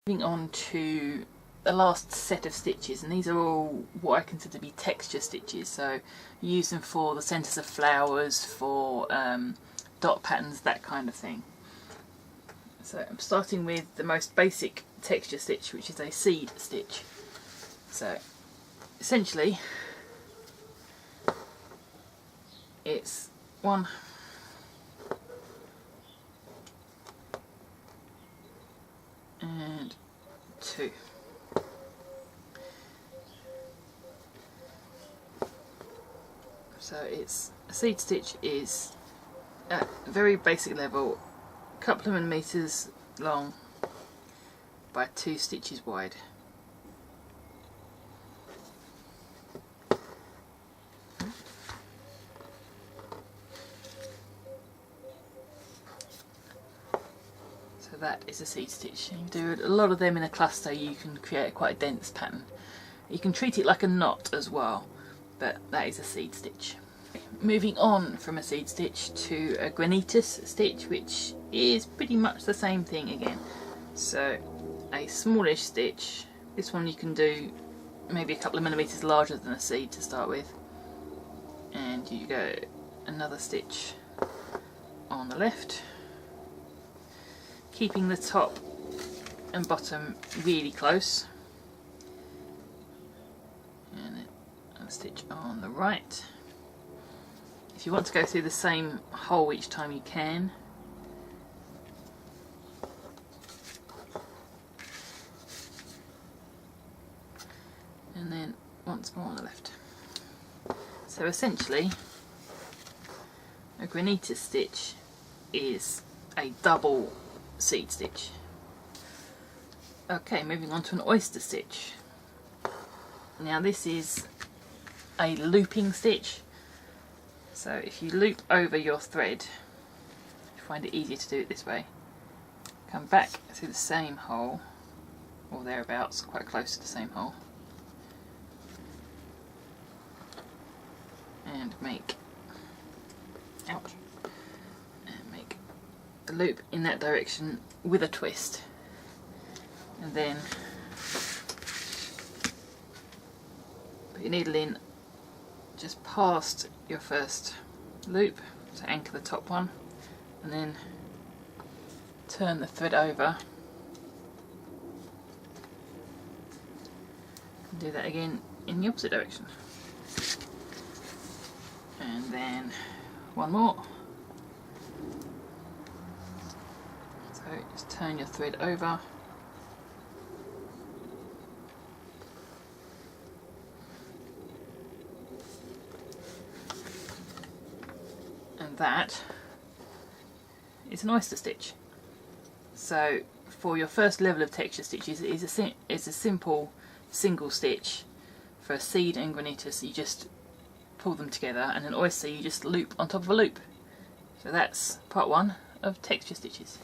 Moving on to the last set of stitches, and these are all what I consider to be texture stitches, so you use them for the centres of flowers, for dot patterns, that kind of thing. So I'm starting with the most basic texture stitch, which is a seed stitch. So essentially it's 1, and 2. So it's a seed stitch is at a very basic level, a couple of millimetres long by 2 stitches wide. So that is a seed stitch. You can do a lot of them in a cluster. You can create quite a dense pattern. You can treat it like a knot as well, but that is a seed stitch. Moving on from a seed stitch to a Granitus stitch, which is pretty much the same thing again. So a smallish stitch. This one you can do maybe a couple of millimetres larger than a seed to start with, and you go another stitch on the left, keeping the top and bottom really close, and then a stitch on the right. If you want to go through the same hole each time, you can. And then once more on the left. So essentially a Granitus stitch is a double seed stitch. Okay, moving on to an oyster stitch. Now this is a looping stitch. So if you loop over your thread, you find it easier to do it this way, come back through the same hole, or thereabouts, quite close to the same hole, and make a loop in that direction with a twist, and then put your needle in just past your first loop to anchor the top one, and then turn the thread over and do that again in the opposite direction, and then one more. So just turn your thread over, and that is an oyster stitch. So for your first level of texture stitches, it's a simple single stitch. For a seed and Granitus, you just pull them together, and an oyster you just loop on top of a loop. So that's part 1 of texture stitches.